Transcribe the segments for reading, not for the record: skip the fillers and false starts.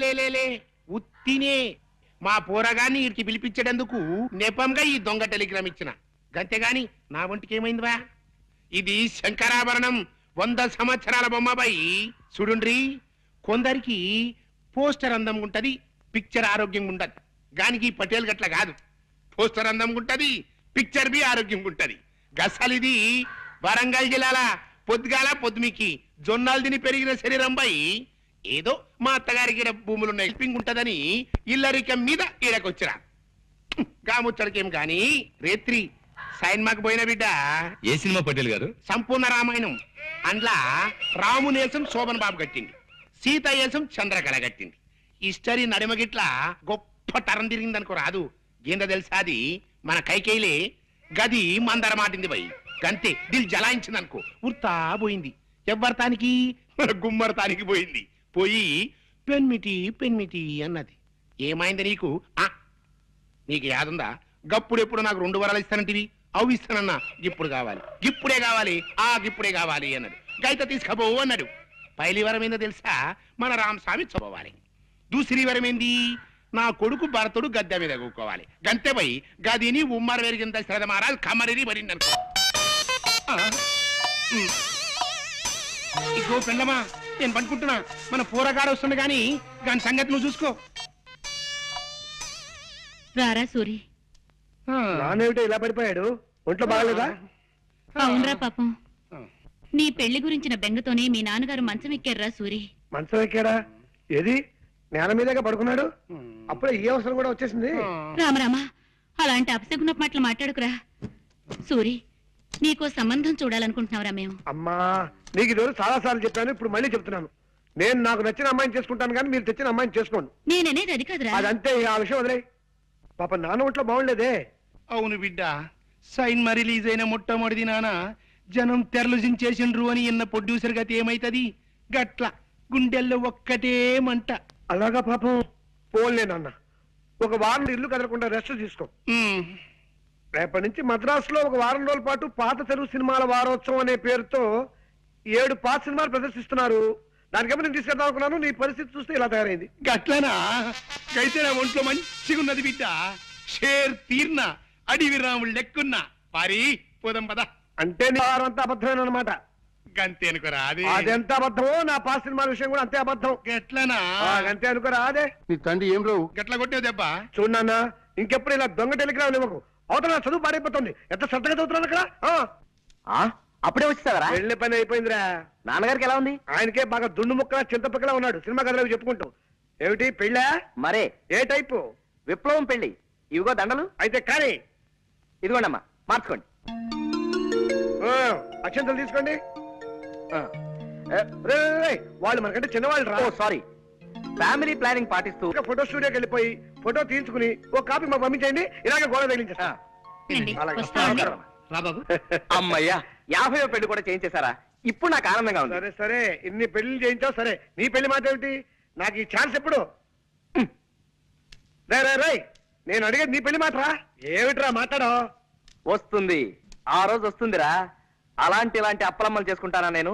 లే ఉత్తినే మా పోరగాన్ని ఇడికి పిలిపించేటందుకు నెపంగా ఈ దొంగ టెలిగ్రామ్ ఇచ్చిన గంతేగాని నా ఒంటికి ఏమైందివా? ఇది శంకరాభరణం 100 సంవత్సరాల బొమ్మపై చూడుండ్రి. కొందరికి పోస్టర్ అందంగా ఉంటది, పిక్చర్ ఆరోగ్యంగా ఉంటది. గానికి పటేల్ గట్ల కాదు. పోస్టర్ అందంగా ఉంటది, పిక్చర్ బి ఆరోగ్యంగా ఉంటది. గసలిది వరంగల్ జిల్లాల పొద్దుగాల పొద్దుమికి జొన్నాలు తిని పెరిగిన శరీరంపై ఏదో మా అత్తగారికి భూములున్న హెల్పింగ్ ఉంటదని ఇల్లరికం మీద ఈడకొచ్చిరా. గాముచ్చడికేం గాని రేత్రి సైన్మాకు పోయిన బిడ్డ. ఏ సినిమా పటేల్ గారు? సంపూర్ణ రామాయణం. అందులో రామునేసం శోభన్ బాబు కట్టింది, సీతయేసం చంద్రకళ కట్టింది. హిస్టరీ నడిమగిట్ల గొప్ప టరం తిరిగిందనుకో రాదు. ఏందో తెలుసాది మన కైకేయిలే గది మందర మాటింది పోయి గంతే దిల్ జలాయించింది అనుకో ఉర్తా పోయింది. ఎవ్వరతానికి గుమ్మరతానికి పోయింది. పోయి పెన్మిటి అన్నది. ఏమైంది నీకు? నీకు యాదుందా? గప్పుడెప్పుడు నాకు 2 వరాలు ఇస్తానంటివి, అవి ఇస్తానన్నా. ఇప్పుడు కావాలి, ఇప్పుడే కావాలి, ఇప్పుడే కావాలి అన్నాడు. గైత తీసుకపోవు అన్నాడు. పైలి వరం ఏందో తెలుసా? మన రామస్వామి చదవాలి. దూసరి వరం ఏంది? నా కొడుకు భరతుడు గద్దె మీద కూకోవాలి. గంతే పోయి గదిని ఉమ్మర వెరిగింద శ్రద్ధ మహారాజ్ కమరిని పడింది అనుకో. ఇగో పెళ్ళమా, నేను పనుకుంటున్నా. మన పూరగాడు వస్తుంది గాని దాని సంగతి నువ్వు చూసుకో. రారా సూరి. నానేమిటో ఇలా పడిపోయాడు? ఒంట్లో బాగలేదా? అవునరా పాపం, నీ పెళ్లి గురించిన బెంగతోనే మీ నాన్నగారు మంచం ఎక్కారా సూరి. మంచం ఎక్కాడా? ఏది నేల మీదగా పడుకున్నాడు? అప్పుడే ఈ అవసరం కూడా వచ్చేసింది. రామరామా, అలాంటి అపశకున మాటలు మాట్లాడుకురా సూరి. నీకో సంబంధం చూడాలనుకుంటున్నావురా మేము. అమ్మా, నీకు ఇది చాలా సార్లు చెప్పాను, ఇప్పుడు మళ్ళీ చెప్తున్నాను. నేను నాకు నచ్చిన అమ్మాయిని చేసుకుంటాను కానీ మీరు తెచ్చిన అమ్మాయిని చేసుకోండి. నేననేది అది కాదురా. అదంతే, ఆ విషయం వదిలే. పాప నాన్న ఒంట్లో బాగుండేదే. అవును బిడ్డ, సైన్మా రిలీజ్ అయిన మొట్టమొదటి నాన్న జనం తెరలు జించేసిండ్రు అని ఇన్న ప్రొడ్యూసర్ గతి ఏమైతది? గట్ల గుండెల్లో ఒక్కటే మంట. అలాగా పాపం. పోన్లే నాన్న, ఒక వారం ఇల్లు కదలకుండా రెస్ట్ తీసుకో. రేపటి నుంచి మద్రాసులో ఒక వారం రోజుల పాటు పాత తెలుగు సినిమాల వారోత్సవం అనే పేరుతో 7 పాత సినిమాలు ప్రదర్శిస్తున్నారు. దానికేమో నేను తీసుకెళ్దాం అనుకున్నాను. నీ పరిస్థితి చూస్తే ఇలా తయారైంది. గట్లనా? అయితే నా ఒంట్లో మంచిగా ఉన్నది బిడ్డ. షేర్ తీర్న అడివి రాముడు లెక్కున్నా పారి పోదాం పద. అంటే నీ వారంతా అబద్ధమేనమాట. గంతే అనుకోరా? అదెంత అబద్ధమో నా పాత సినిమాల విషయం కూడా అంతే అబద్ధం. గట్లనా? అంతే అనుకోరా? అదే నీ తండ్రి ఏం రావు గట్ల కొట్టే దెబ్బ. చూడన్నా, ఇంకెప్పుడు ఇలా దొంగ టెలిగ్రామ్ ఇవ్వకు. అవతల చదువు పాడైపోతుంది. ఎంత శ్రద్ధగా చదువుతున్నాను అక్కడ. అప్పుడే వచ్చేసావరా? వెళ్ళే పని అయిపోయిందిరా. నాన్నగారికి ఎలా ఉంది? ఆయనకే బాగా దుండు ముక్కలా చింతపక్కలా ఉన్నాడు. సినిమా కథలకు చెప్పుకుంటూ. ఏమిటి పెళ్ళా? మరే ఏ టైపు? విప్లవం పెళ్లి. ఇవిగో దండలు. అయితే కానీ ఇదిగోండి అమ్మా, మార్చుకోండి. అక్షంతలు తీసుకోండి. వాళ్ళు మనకంటే చిన్నవాళ్ళు రా. సారీ. ఫ్యామిలీ ప్లానింగ్ పాటిస్తూ ఫోటో స్టూడియోకి వెళ్ళిపోయి ఫోటో తీసుకుని ఒక కాపీ మాకు పంపించండి. ఇలాగే గోడ తగిలించేస్తా. అమ్మయ్యా, 50వ పెళ్లి కూడా చేయించేశారా? ఇప్పుడు నాకు ఆనందంగా ఉంది. సరే సరే, ఇన్ని పెళ్లి చేయించావు సరే. నీ పెళ్లి మాట ఏమిటి? నాకు ఈ ఛాన్స్ ఎప్పుడు? రై, నేను అడిగేది నీ పెళ్లి మాటరా. ఏమిట్రా మాట్లాడో? వస్తుంది, ఆ రోజు వస్తుందిరా. ఇలాంటి అప్పలమ్మలు చేసుకుంటానా నేను?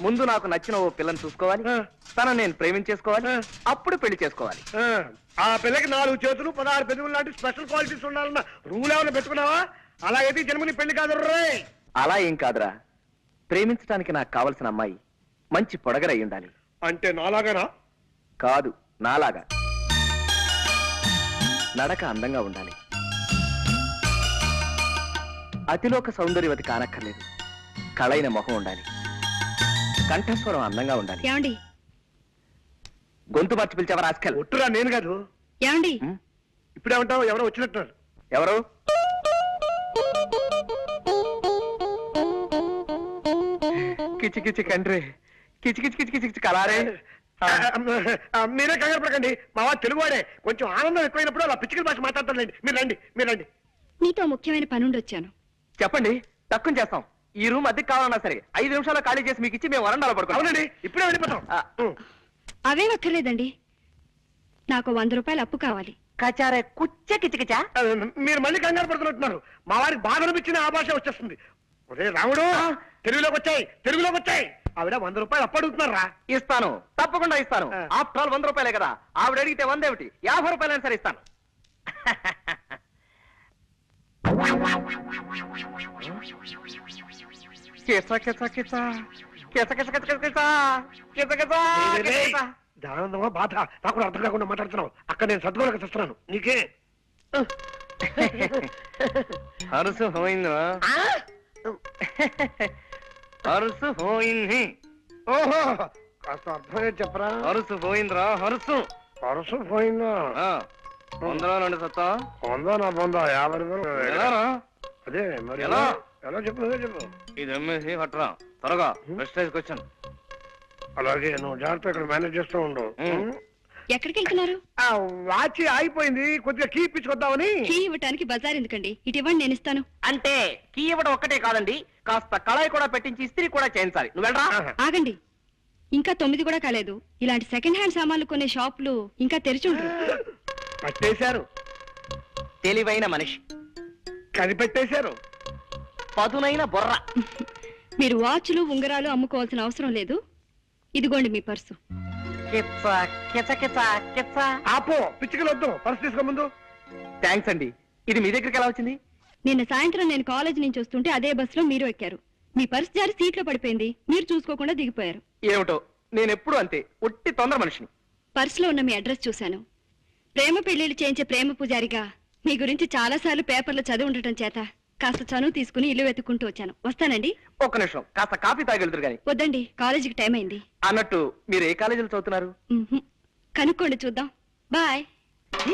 ముందు నాకు నచ్చిన ఓ పిల్లని చూసుకోవాలి, తను నేను ప్రేమించేసుకోవాలి, అప్పుడు పెళ్లి చేసుకోవాలి. ఆ పిల్లకి 4 చేతులు 16 పెదవులు లాంటి స్పెషల్ క్వాలిటీస్ ఉండాలన్న రూల్ ఏమైనా పెట్టుకున్నావా? అలాగైతే జన్మని పెళ్లి కాదు రే. అలా ఏం కాదురా, ప్రేమించడానికి నాకు కావలసిన అమ్మాయి మంచి పొడగరై ఉండాలి. అంటే నాలాగానా? కాదు, నాలాగా. నడక అందంగా ఉండాలి, అతిలోక సౌందర్యవతి కానక్కర్లేదు. కళైన మొహం ఉండాలి, కంఠస్వరం అందంగా ఉండాలి. ఏమండి? గొంతు మార్చి పిలిచావా రాస్కల్? ఒట్టురా, నేను కాదు. ఏమండి? ఇప్పుడేమంటావు? ఎవరో వచ్చినట్టున్నారు. ఎవరు? కిచి కిచి కండ్రి, కిచి కిచి కిచి కిచి కలారే. మీరే కంగారు పడకండి, మా వాడు తెలుగువాడే. కొంచెం ఆనందం ఎక్కువైనప్పుడు అలా పిచ్చికల భాష మాట్లాడతారులేండి. మీరు రండి. నీతో ముఖ్యమైన పనుండి వచ్చాను. చెప్పండి, తక్కువ చేస్తాం. ఈ రూమ్ అద్దెకి కావాలన్నా సరే 5 నిమిషాల్లో ఖాళీ చేసి మీకు ఇచ్చి మేము వరండాలో పడుకోండి. అవునండి, ఇప్పుడే వెళ్ళిపోతాం. అవేం అక్కర్లేదండి, నాకు 100 రూపాయలు అప్పు కావాలి. కచారే కుచ్చ కిచకిచా. మీరు మళ్ళీ కంగారు పడుతున్నట్టున్నారు. మా వారికి బాధ అనిపించిన ఆ భాష వచ్చేస్తుంది. ఒరే రాముడు, తెలుగులోకి వచ్చాయి. ఆవిడ 100 రూపాయలు అప్పడుగుతున్నారా? ఇస్తాను, తప్పకుండా ఇస్తాను. ఆ. ఆఫ్టర్ ఆల్ 100 రూపాయలే కదా. ఆవిడ అడిగితే 100 ఏమిటి, 50 రూపాయలైనా సరే ఇస్తాను. కిస కిస కిస కిస కిస కిస కిస కిస కిస కిస. దానందమా బాధ నాకు కూడా అర్థం కాకుండా మాట్లాడుతున్నావు. అక్కడ నేను సద్గోళక చేస్తున్నాను. నీకే హరుసు పోయిందా? హరుసు పోయింది. ఓహో, కాస్త అర్థమే చెప్పరా? హరుసు పోయిందిరా, హరుసు. పరుసు పోయిందా? 100లో 2 సత్తా. 100 నా 100, 50 రూపాయలు. ఎలారా? అదే మరి ఎలా? ఎలా చెప్పు, నువ్వే చెప్పు. ఇది అమ్మేసి పట్టరా త్వరగా. ప్రెస్టేజ్కి వచ్చాను. అలాగే నువ్వు జాగ్రత్త ఇక్కడ మేనేజ్ చేస్తూ ఉండు. ఎక్కడికి వెళ్తున్నారు? ఆ వాచి ఆగిపోయింది, కొద్దిగా కీ ఇప్పించుకొద్దామని. కీ ఇవ్వటానికి బజార్ ఎందుకండి? ఇటు ఇవ్వండి, నేను ఇస్తాను. అంటే కీ ఇవ్వడం ఒక్కటే కాదండి, కాస్త కళాయి కూడా పెట్టించి ఇస్త్రీ కూడా చేయించాలి. నువ్వు వెళ్ళరా. ఆగండి, ఇంకా 9 కూడా కాలేదు. ఇలాంటి సెకండ్ హ్యాండ్ సామాన్లు కొనే షాపులు ఇంకా తెరిచి ఉండరు. పట్టేశారు, తెలివైన మనిషి, కనిపెట్టేశారు. పదునైన బొర్ర. మీరు వాచ్లు ఉంగరాలు అమ్ముకోవాల్సిన అవసరం లేదు. ఇదిగోండి మీ పర్సు. కిచ్చ కిచ కిచ కిచ్చ. ఆపో, పిచ్చికలు వద్దు, పర్సు తీసుకో ముందు. థ్యాంక్స్ అండి. ఇది మీ దగ్గరికి ఎలా వచ్చింది? నిన్న సాయంత్రం నేను కాలేజ్ నుంచి వస్తుంటే అదే బస్సులో మీరు ఎక్కారు. మీ పర్సు జారి సీట్లో పడిపోయింది. మీరు చూసుకోకుండా దిగిపోయారు. ఏమిటో, నేను ఎప్పుడు అంతే, ఒట్టి తొందర మనిషిని. పర్సులో ఉన్న మీ అడ్రస్ చూశాను. ప్రేమ పెళ్లిళ్ళు చేయించే ప్రేమ పూజారిగా మీ గురించి చాలాసార్లు పేపర్లో చదివి ఉండటం చేత కాస్త చనువు తీసుకుని ఇల్లు వెతుక్కుంటూ వచ్చాను. వస్తానండి. ఒక్క నిమిషం, కాస్త కాఫీ తాగెళ్తురు గాని. వద్దండి, కాలేజీకి టైం అయింది. అన్నట్టు మీరు ఏ కాలేజీలో చదువుతున్నారు? మ్మ్హ్మ్. కనుక్కోండి, చూద్దాం. బాయ్.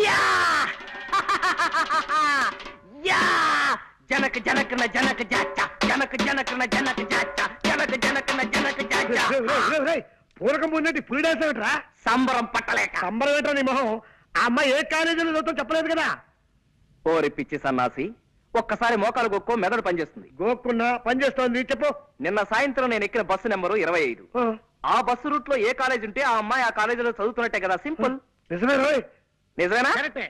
యా! యా! జనక జనకన జనక జాచ, జనక జనకన జనక జాచ, జనక జనకన జనక జాచ. పూరకం ముందంటే పులి డాన్స్ ఏమిట్రా? సంబరం పట్టలేక. సంబరం ఏంట్రా నీ మొహం? ఆ అమ్మాయి ఏ కాలేజీలో చదువుతావు చెప్పలేదు కదా. ఓరి పిచ్చి సన్నాసి, ఒక్కసారి మోకాలు గొక్కో మెదడు పనిచేస్తుంది. గోక్కున్నా పని చేస్తోంది, చెప్పు. నిన్న సాయంత్రం నేను ఎక్కిన బస్సు నెంబరు 25. ఆ బస్సు రూట్ లో ఏ కాలేజ్ ఉంటే ఆ అమ్మాయి ఆ కాలేజీలో చదువుతున్నట్టే కదా. సింపుల్. నిజమే రోయ్. నిజమేనా? కరెక్టే.